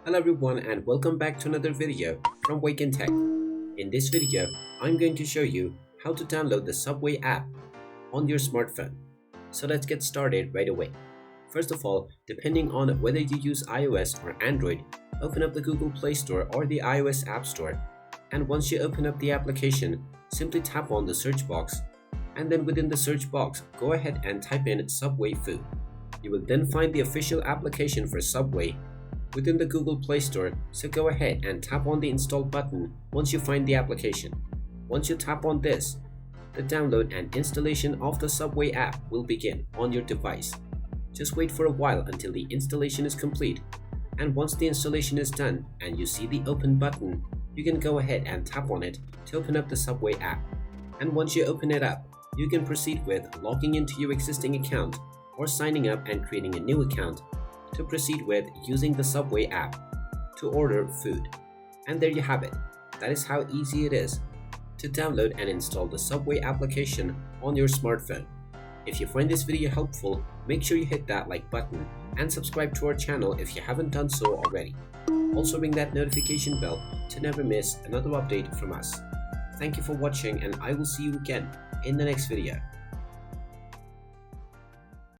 Hello everyone and welcome back to another video from Wake&Tech. In this video, I'm going to show you how to download the Subway app on your smartphone. So let's get started right away. First of all, depending on whether you use iOS or Android, open up the Google Play Store or the iOS App Store. And once you open up the application, simply tap on the search box. And then within the search box, go ahead and type in Subway food. You will then find the official application for Subway within the Google Play Store, so go ahead and tap on the install button once you find the application. Once you tap on this, the download and installation of the Subway app will begin on your device. Just wait for a while until the installation is complete, and once the installation is done and you see the open button, you can go ahead and tap on it to open up the Subway app. And once you open it up, you can proceed with logging into your existing account or signing up and creating a new account to proceed with using the Subway app to order food. And there you have it. That is how easy it is to download and install the Subway application on your smartphone. If you find this video helpful, make sure you hit that like button and subscribe to our channel if you haven't done so already. Also ring that notification bell to never miss another update from us. Thank you for watching and I will see you again in the next video.